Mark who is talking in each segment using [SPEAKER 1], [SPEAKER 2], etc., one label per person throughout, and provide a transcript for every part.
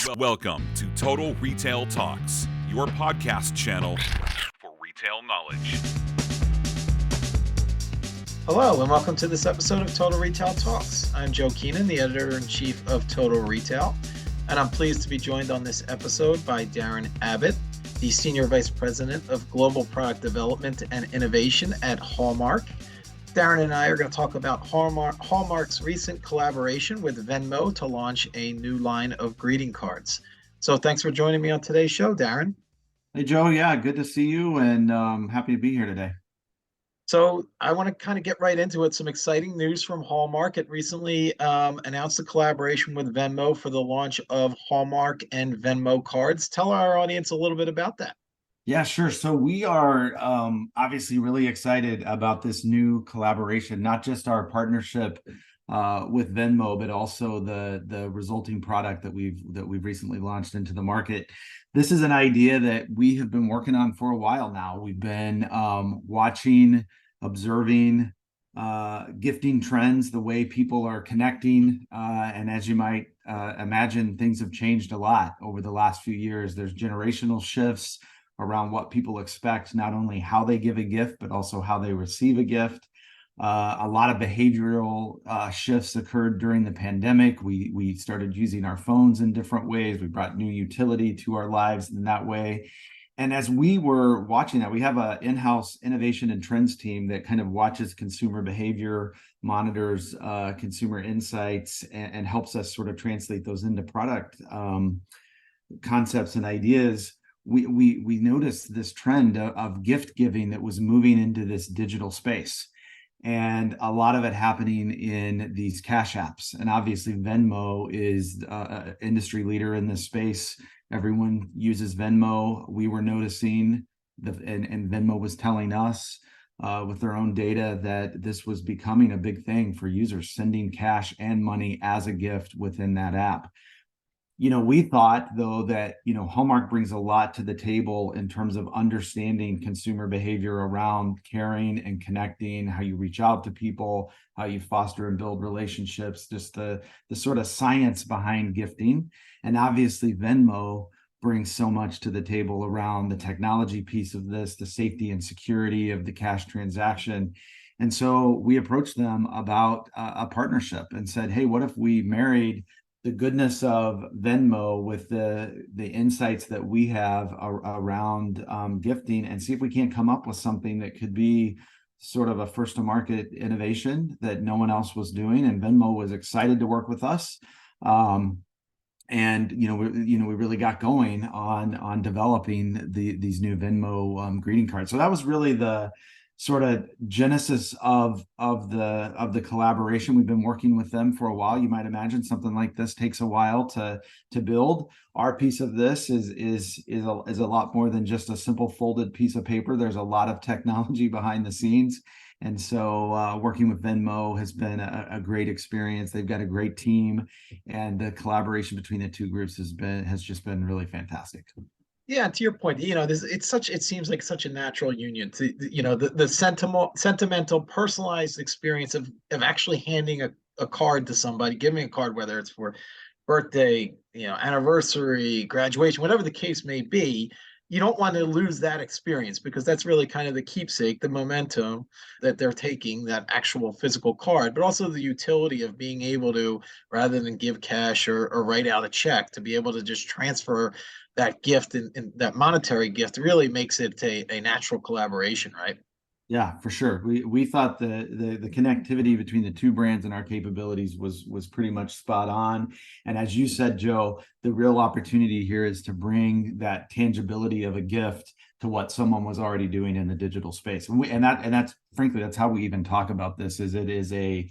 [SPEAKER 1] Welcome to Total Retail Talks, your podcast channel for retail knowledge.
[SPEAKER 2] Hello, and welcome to this episode of Total Retail Talks. I'm Joe Keenan, the editor-in-chief of Total Retail, and I'm pleased to be joined on this episode by Darren Abbott, the Senior Vice President of Global Product Development and Innovation at Hallmark. Darren and I are going to talk about Hallmark's recent collaboration with Venmo to launch a new line of greeting cards. So thanks for joining me on today's show, Darren.
[SPEAKER 3] Hey, Joe. Yeah, good to see you, and happy to be here today.
[SPEAKER 2] So I want to kind of get right into it. Some exciting news from Hallmark. It recently announced a collaboration with Venmo for the launch of Hallmark and Venmo Cards. Tell our audience a little bit about that.
[SPEAKER 3] Yeah, sure. So we are obviously really excited about this new collaboration, not just our partnership with Venmo, but also the resulting product that we've recently launched into the market. This is an idea that we have been working on for a while now. We've been watching, observing gifting trends, the way people are connecting, and as you might imagine, things have changed a lot over the last few years. There's generational shifts around what people expect, not only how they give a gift, but also how they receive a gift. A lot of behavioral shifts occurred during the pandemic. We started using our phones in different ways. We brought new utility to our lives in that way. And as we were watching that, we have an in-house innovation and trends team that kind of watches consumer behavior, monitors consumer insights, and helps us sort of translate those into product concepts and ideas. We noticed this trend of gift giving that was moving into this digital space, and a lot of it happening in these cash apps. And obviously Venmo is an industry leader in this space. Everyone uses Venmo. We were noticing and Venmo was telling us with their own data that this was becoming a big thing for users, sending cash and money as a gift within that app. We thought, though, that, Hallmark brings a lot to the table in terms of understanding consumer behavior around caring and connecting, how you reach out to people, how you foster and build relationships, just the sort of science behind gifting. And obviously, Venmo brings so much to the table around the technology piece of this, the safety and security of the cash transaction. And so we approached them about a partnership and said, hey, what if we married the goodness of Venmo with the insights that we have around gifting, and see if we can't come up with something that could be sort of a first to market innovation that no one else was doing. And Venmo was excited to work with us. And we really got going on developing these new Venmo greeting cards. So that was really the sort of genesis of the collaboration. We've been working with them for a while. You might imagine something like this takes a while to build. Our piece of this is a lot more than just a simple folded piece of paper. There's a lot of technology behind the scenes. And so working with Venmo has been a great experience. They've got a great team, and the collaboration between the two groups has just been really fantastic.
[SPEAKER 2] Yeah, to your point, it seems like such a natural union to, the sentimental, personalized experience of actually handing a card to somebody, giving a card, whether it's for birthday, anniversary, graduation, whatever the case may be. You don't want to lose that experience, because that's really kind of the keepsake, the momentum that they're taking, that actual physical card, but also the utility of being able to, rather than give cash or write out a check, to be able to just transfer that gift and that monetary gift really makes it a natural collaboration, right?
[SPEAKER 3] Yeah, for sure. We thought the connectivity between the two brands and our capabilities was pretty much spot on. And as you said, Joe, the real opportunity here is to bring that tangibility of a gift to what someone was already doing in the digital space. And that's frankly, that's how we even talk about this, is it is a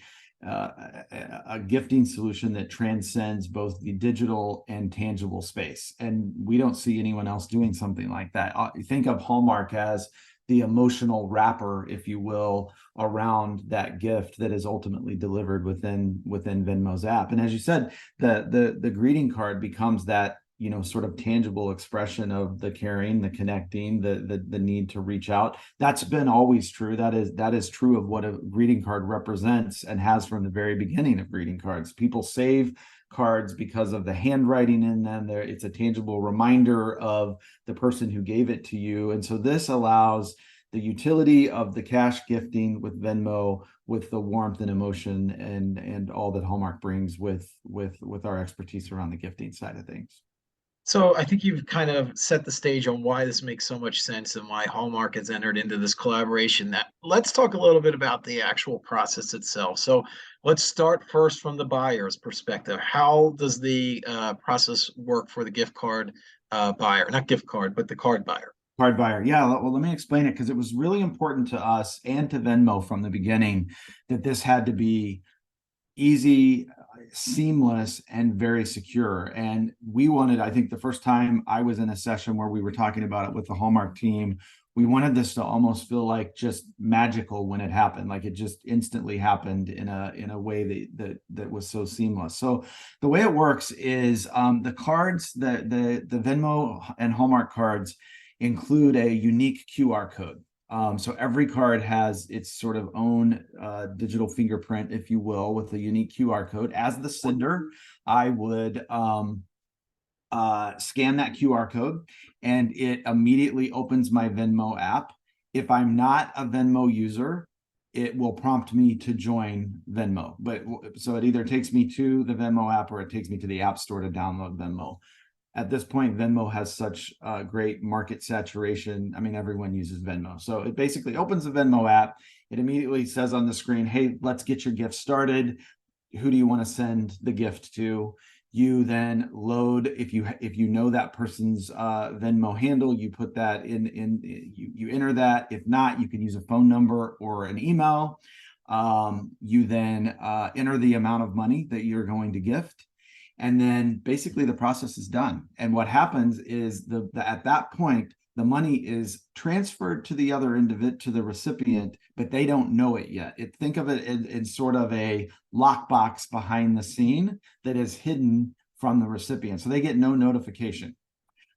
[SPEAKER 3] gifting solution that transcends both the digital and tangible space. And we don't see anyone else doing something like that. Think of Hallmark as the emotional wrapper, if you will, around that gift that is ultimately delivered within Venmo's app. And as you said, the greeting card becomes that sort of tangible expression of the caring, the connecting, the need to reach out. That's been always true. That is true of what a greeting card represents and has from the very beginning of greeting cards. People save cards because of the handwriting in them. It's a tangible reminder of the person who gave it to you. And so this allows the utility of the cash gifting with Venmo, with the warmth and emotion and all that Hallmark brings with our expertise around the gifting side of things.
[SPEAKER 2] So I think you've kind of set the stage on why this makes so much sense and why Hallmark has entered into this collaboration. That let's talk a little bit about the actual process itself. So let's start first from the buyer's perspective. How does the process work for the gift card buyer? Not gift card, but the card buyer.
[SPEAKER 3] Card buyer. Yeah, well, let me explain it because it was really important to us and to Venmo from the beginning that this had to be easy, seamless, and very secure. And we wanted, I think the first time I was in a session where we were talking about it with the Hallmark team, we wanted this to almost feel like just magical when it happened, like it just instantly happened in a way that was so seamless. So the way it works is the cards, the Venmo and Hallmark cards include a unique QR code. So every card has its sort of own digital fingerprint, if you will, with a unique QR code. As the sender, I would scan that QR code and it immediately opens my Venmo app. If I'm not a Venmo user, it will prompt me to join Venmo. But so it either takes me to the Venmo app or it takes me to the App Store to download Venmo. At this point, Venmo has such great market saturation. I mean, everyone uses Venmo. So it basically opens the Venmo app. It immediately says on the screen, hey, let's get your gift started. Who do you want to send the gift to? You then load, if you know that person's Venmo handle, you put that you enter that. If not, you can use a phone number or an email. You then enter the amount of money that you're going to gift. And then basically the process is done. And what happens is at that point, the money is transferred to the other individual, to the recipient, but they don't know it yet. Think of it in sort of a lockbox behind the scene that is hidden from the recipient. So they get no notification.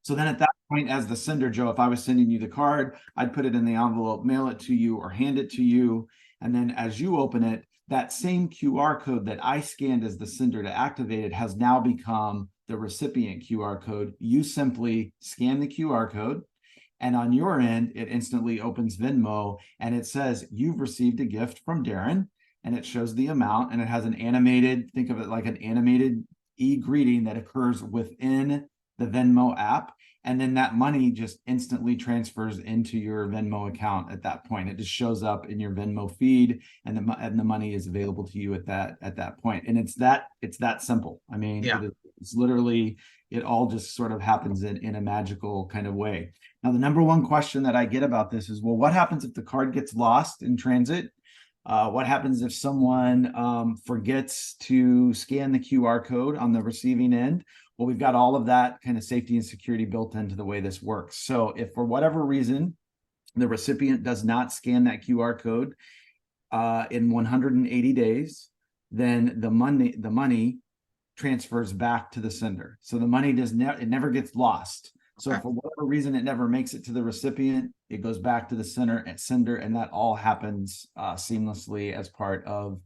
[SPEAKER 3] So then at that point, as the sender, Joe, if I was sending you the card, I'd put it in the envelope, mail it to you, or hand it to you. And then as you open it, that same QR code that I scanned as the sender to activate it has now become the recipient QR code. You simply scan the QR code, and on your end, it instantly opens Venmo, and it says, you've received a gift from Darren, and it shows the amount, and it has an animated, think of it like an animated e-greeting that occurs within the Venmo app. And then that money just instantly transfers into your Venmo account at that point. It just shows up in your Venmo feed, and the money is available to you at that point. And it's that simple. I mean, yeah. It's literally, it all just sort of happens in a magical kind of way. Now, the number one question that I get about this is, well, what happens if the card gets lost in transit? What happens if someone forgets to scan the QR code on the receiving end? Well, we've got all of that kind of safety and security built into the way this works. So if for whatever reason, the recipient does not scan that QR code in 180 days, then the money transfers back to the sender. So the money it never gets lost. So for whatever reason, it never makes it to the recipient, it goes back to the sender, and that all happens seamlessly as part of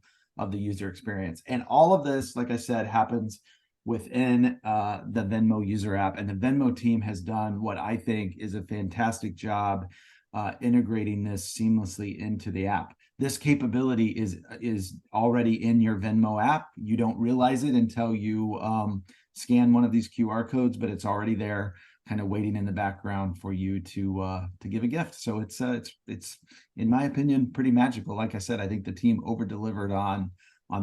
[SPEAKER 3] the user experience. And all of this, like I said, happens within the Venmo user app. And the Venmo team has done what I think is a fantastic job integrating this seamlessly into the app. This capability is already in your Venmo app. You don't realize it until you scan one of these QR codes, but it's already there, kind of waiting in the background for you to give a gift. So it's in my opinion pretty magical. Like I said, I think the team over delivered on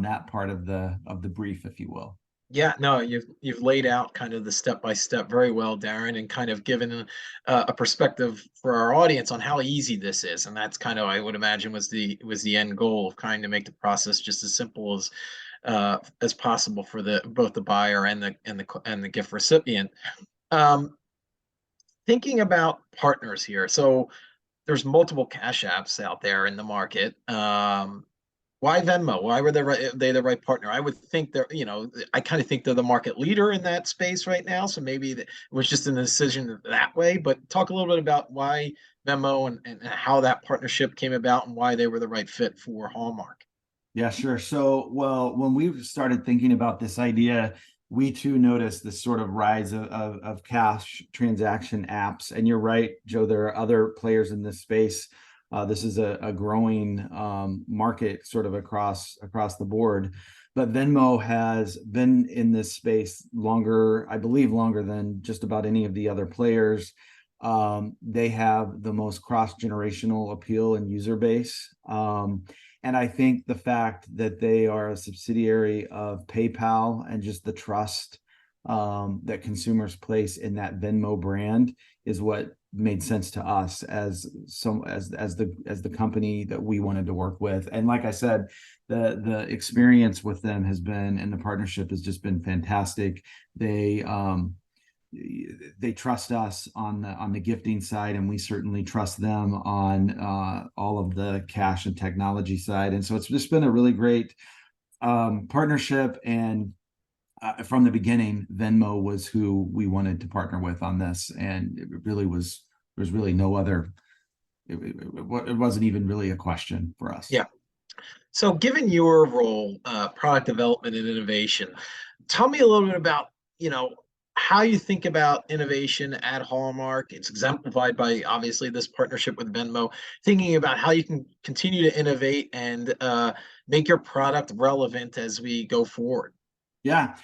[SPEAKER 3] that part of the brief, if you will.
[SPEAKER 2] Yeah, no, you've laid out kind of the step by step very well, Darren, and kind of given a perspective for our audience on how easy this is, and that's kind of, I would imagine, was the end goal of trying to make the process just as simple as possible for both the buyer and the gift recipient. Thinking about partners here, so there's multiple cash apps out there in the market. Why Venmo? Why were they the right partner? I would think I kind of think they're the market leader in that space right now. So maybe it was just a decision that way. But talk a little bit about why Venmo and how that partnership came about and why they were the right fit for Hallmark.
[SPEAKER 3] Yeah, sure. So, well, when we started thinking about this idea, we too noticed this sort of rise of cash transaction apps. And you're right, Joe, there are other players in this space. This is a growing market sort of across the board. But Venmo has been in this space longer, I believe longer than just about any of the other players. They have the most cross-generational appeal and user base. And I think the fact that they are a subsidiary of PayPal and just the trust that consumers place in that Venmo brand is what made sense to us as the company that we wanted to work with. And like I said, the experience with them has been, and the partnership has just been fantastic. They trust us on the gifting side, and we certainly trust them on all of the cash and technology side. And so it's just been a really great partnership. And from the beginning, Venmo was who we wanted to partner with on this, and it really was. There's really no other. It wasn't even really a question for us.
[SPEAKER 2] Yeah. So, given your role, product development and innovation, tell me a little bit about, how you think about innovation at Hallmark. It's exemplified by obviously this partnership with Venmo, thinking about how you can continue to innovate and make your product relevant as we go forward.
[SPEAKER 3] Yeah.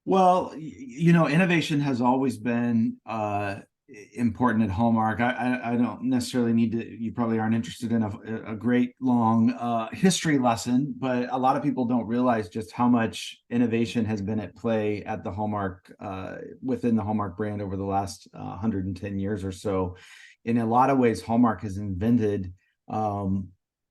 [SPEAKER 3] Well, innovation has always been important at Hallmark. I don't necessarily need to, you probably aren't interested in a great long history lesson, but a lot of people don't realize just how much innovation has been at play at the Hallmark, within the Hallmark brand over the last 110 years or so. In a lot of ways, Hallmark has invented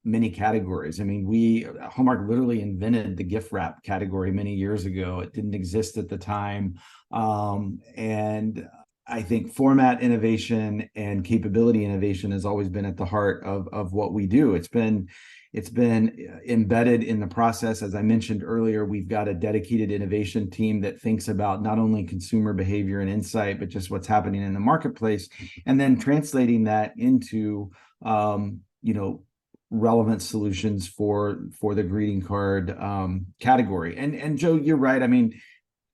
[SPEAKER 3] many categories. I mean, Hallmark literally invented the gift wrap category many years ago. It didn't exist at the time. And I think format innovation and capability innovation has always been at the heart of what we do. It's been embedded in the process. As I mentioned earlier, we've got a dedicated innovation team that thinks about not only consumer behavior and insight, but just what's happening in the marketplace, and then translating that into relevant solutions for the greeting card category. And Joe, you're right. I mean,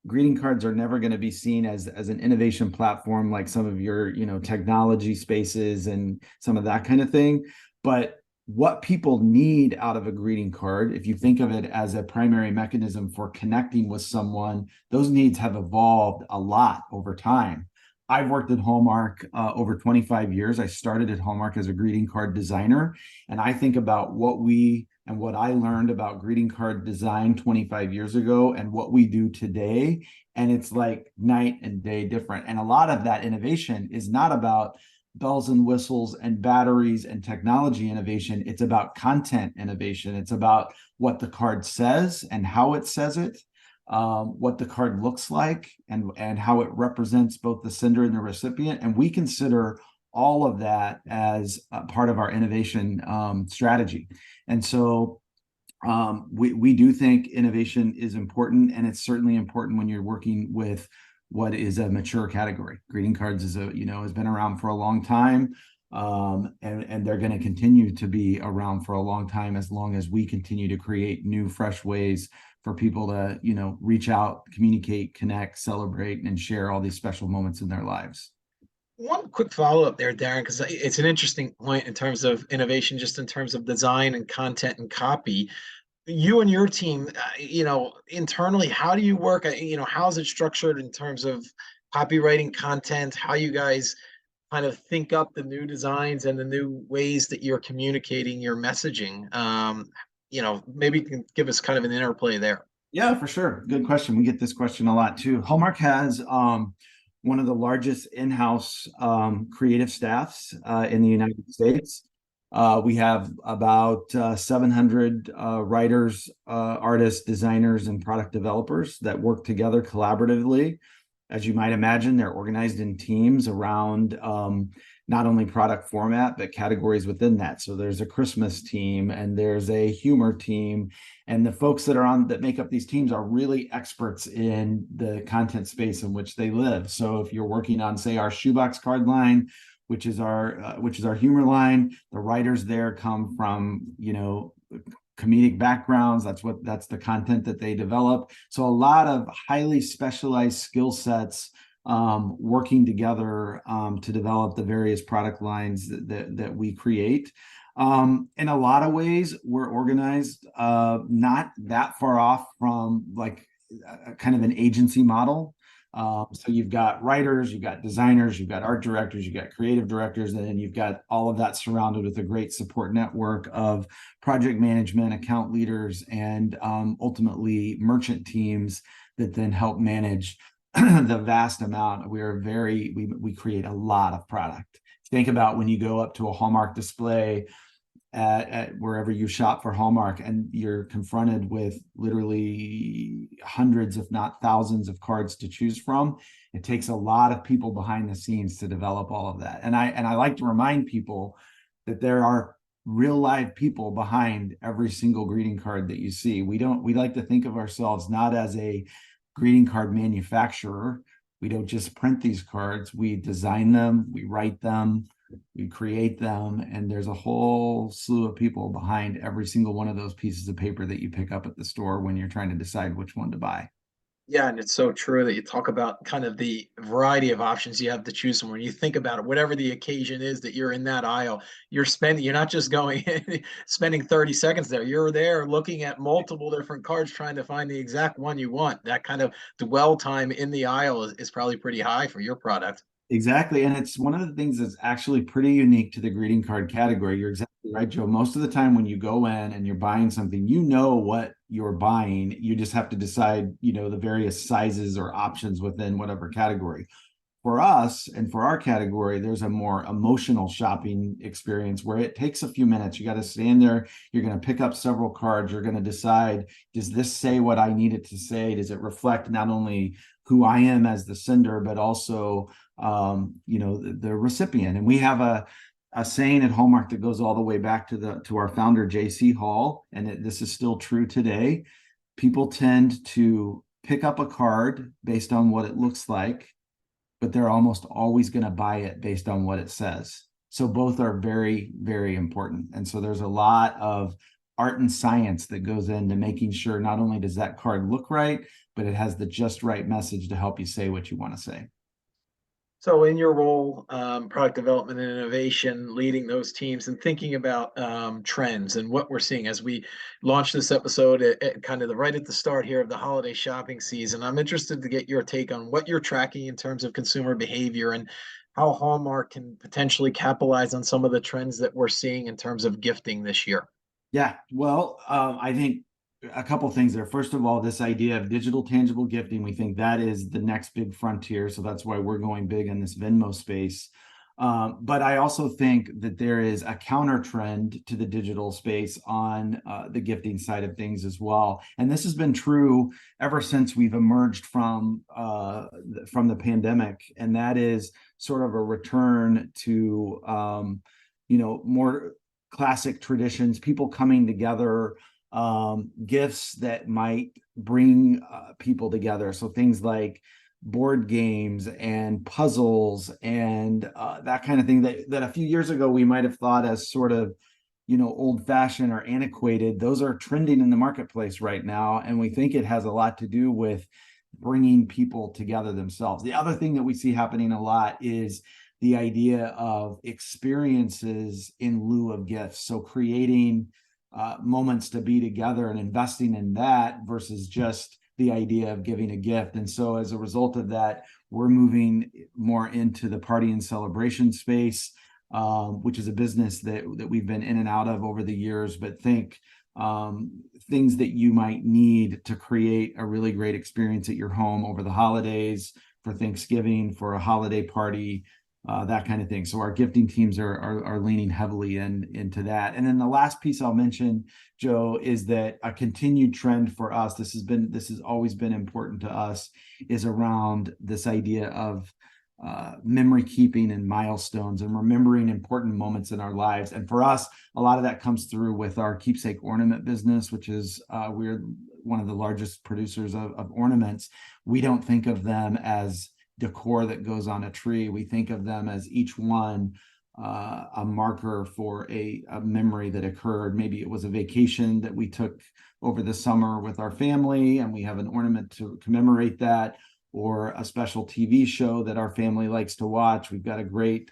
[SPEAKER 3] greeting cards are never going to be seen as an innovation platform like some of your technology spaces and some of that kind of thing. But what people need out of a greeting card, if you think of it as a primary mechanism for connecting with someone, those needs have evolved a lot over time. I've worked at Hallmark over 25 years. I started at Hallmark as a greeting card designer, and I think about what I learned about greeting card design 25 years ago and what we do today, and it's like night and day different. And a lot of that innovation is not about bells and whistles and batteries and technology innovation. It's about content innovation. It's about what the card says and how it says it. What the card looks like and how it represents both the sender and the recipient. And we consider all of that as a part of our innovation strategy. And so we do think innovation is important, and it's certainly important when you're working with what is a mature category. Greeting cards has been around for a long time. And they're going to continue to be around for a long time, as long as we continue to create new, fresh ways for people to, reach out, communicate, connect, celebrate, and share all these special moments in their lives.
[SPEAKER 2] One quick follow-up there, Darren, because it's an interesting point in terms of innovation, just in terms of design and content and copy. You and your team, internally, how do you work? How is it structured in terms of copywriting content? How you guys kind of think up the new designs and the new ways that you're communicating your messaging? Maybe you can give us kind of an interplay there.
[SPEAKER 3] Yeah, for sure. Good question. We get this question a lot too. Hallmark has one of the largest in-house creative staffs in the United States. We have about 700 writers, artists, designers, and product developers that work together collaboratively. As you might imagine, they're organized in teams around not only product format, but categories within that. So there's a Christmas team and there's a humor team. And the folks that make up these teams are really experts in the content space in which they live. So if you're working on, say, our shoebox card line, which is our humor line, the writers there come from, comedic backgrounds. That's the content that they develop. So a lot of highly specialized skill sets working together to develop the various product lines that we create. In a lot of ways, we're organized not that far off from like a kind of an agency model. So you've got writers, you've got designers, you've got art directors, you've got creative directors, and then you've got all of that surrounded with a great support network of project management, account leaders, and ultimately merchant teams that then help manage the vast amount. We create a lot of product. Think about when you go up to a Hallmark display at wherever you shop for Hallmark, and you're confronted with literally hundreds, if not thousands, of cards to choose from. It takes a lot of people behind the scenes to develop all of that. And I like to remind people that there are real live people behind every single greeting card that you see. We like to think of ourselves not as a greeting card manufacturer. We don't just print these cards. We design them, we write them, we create them, and there's a whole slew of people behind every single one of those pieces of paper that you pick up at the store when you're trying to decide which one to buy.
[SPEAKER 2] Yeah, and it's so true that you talk about kind of the variety of options you have to choose from. When you think about it, whatever the occasion is that you're in that aisle, you're not just going spending 30 seconds there. You're there looking at multiple different cards, trying to find the exact one you want. That kind of dwell time in the aisle is probably pretty high for your product.
[SPEAKER 3] Exactly. And it's one of the things that's actually pretty unique to the greeting card category. You're exactly right, Joe. Most of the time when you go in and you're buying something, you know what you're buying. You just have to decide, the various sizes or options within whatever category. For us and for our category, there's a more emotional shopping experience where it takes a few minutes. You got to stand there. You're going to pick up several cards. You're going to decide, does this say what I need it to say? Does it reflect not only who I am as the sender, but also the recipient? And we have a saying at Hallmark that goes all the way back to our founder, J.C. Hall, and this is still true today. People tend to pick up a card based on what it looks like, but they're almost always going to buy it based on what it says. So both are very, very important. And so there's a lot of art and science that goes into making sure not only does that card look right, but it has the just right message to help you say what you want to say.
[SPEAKER 2] So in your role, product development and innovation, leading those teams and thinking about trends and what we're seeing as we launch this episode at kind of right at the start here of the holiday shopping season, I'm interested to get your take on what you're tracking in terms of consumer behavior and how Hallmark can potentially capitalize on some of the trends that we're seeing in terms of gifting this year.
[SPEAKER 3] Yeah, well, I think a couple things there. First of all, this idea of digital tangible gifting, we think that is the next big frontier. So that's why we're going big in this Venmo space. But I also think that there is a counter trend to the digital space on the gifting side of things as well. And this has been true ever since we've emerged from the pandemic. And that is sort of a return to, more classic traditions, people coming together, gifts that might bring people together. So things like board games and puzzles and that kind of thing that a few years ago we might have thought as sort of, old fashioned or antiquated. Those are trending in the marketplace right now. And we think it has a lot to do with bringing people together themselves. The other thing that we see happening a lot is the idea of experiences in lieu of gifts. So creating moments to be together and investing in that versus just the idea of giving a gift. And so as a result of that, we're moving more into the party and celebration space, which is a business that we've been in and out of over the years, but think things that you might need to create a really great experience at your home over the holidays, for Thanksgiving, for a holiday party, that kind of thing. So our gifting teams are leaning heavily into that. And then the last piece I'll mention, Joe, is that a continued trend for us, this has always been important to us, is around this idea of memory keeping and milestones and remembering important moments in our lives. And for us, a lot of that comes through with our keepsake ornament business, which is we're one of the largest producers of ornaments. We don't think of them as decor that goes on a tree. We think of them as each one a marker for a memory that occurred. Maybe it was a vacation that we took over the summer with our family, and we have an ornament to commemorate that, or a special TV show that our family likes to watch. We've got a great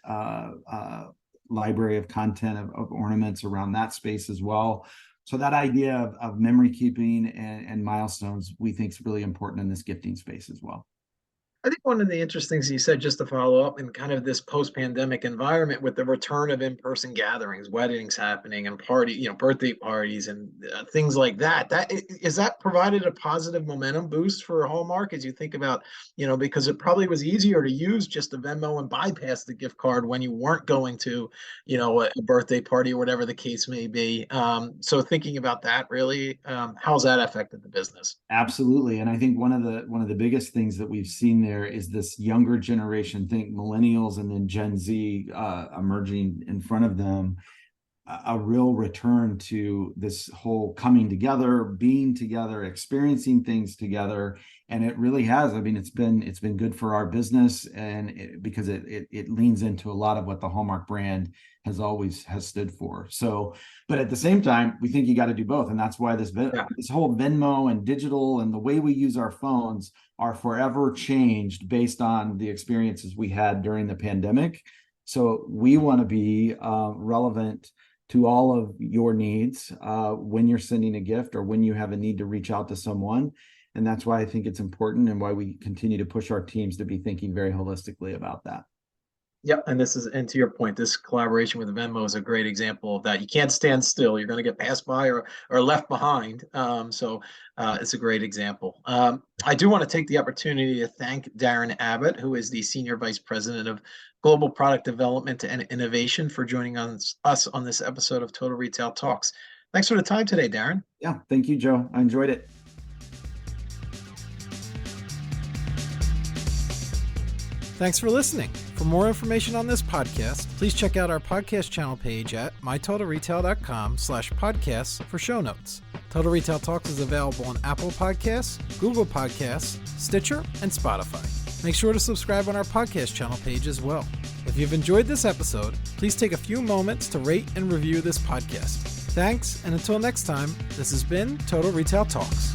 [SPEAKER 3] library of content of ornaments around that space as well. So that idea of memory keeping and milestones, we think is really important in this gifting space as well.
[SPEAKER 2] I think one of the interesting things you said, just to follow up, in kind of this post-pandemic environment with the return of in-person gatherings, weddings happening, and birthday parties and things like that. That provided a positive momentum boost for Hallmark as you think about, because it probably was easier to use just a Venmo and bypass the gift card when you weren't going to, a birthday party or whatever the case may be. So thinking about that, really, how's that affected the business?
[SPEAKER 3] Absolutely, and I think one of the biggest things that we've seen there is this younger generation, think millennials and then Gen Z emerging in front of them, a real return to this whole coming together, being together, experiencing things together. And it really has. I mean, it's been good for our business, and because it leans into a lot of what the Hallmark brand has stood for. So, but at the same time, we think you got to do both, and that's why this whole Venmo and digital and the way we use our phones are forever changed based on the experiences we had during the pandemic. So we want to be relevant to all of your needs when you're sending a gift or when you have a need to reach out to someone. And that's why I think it's important, and why we continue to push our teams to be thinking very holistically about that.
[SPEAKER 2] Yeah, and to your point, this collaboration with Venmo is a great example of that. You can't stand still; you're going to get passed by or left behind. So it's a great example. I do want to take the opportunity to thank Darren Abbott, who is the Senior Vice President of Global Product Development and Innovation, for joining us on this episode of Total Retail Talks. Thanks for the time today, Darren.
[SPEAKER 3] Yeah, thank you, Joe. I enjoyed it.
[SPEAKER 4] Thanks for listening. For more information on this podcast, please check out our podcast channel page at mytotalretail.com/podcasts for show notes. Total Retail Talks is available on Apple Podcasts, Google Podcasts, Stitcher, and Spotify. Make sure to subscribe on our podcast channel page as well. If you've enjoyed this episode, please take a few moments to rate and review this podcast. Thanks, and until next time, this has been Total Retail Talks.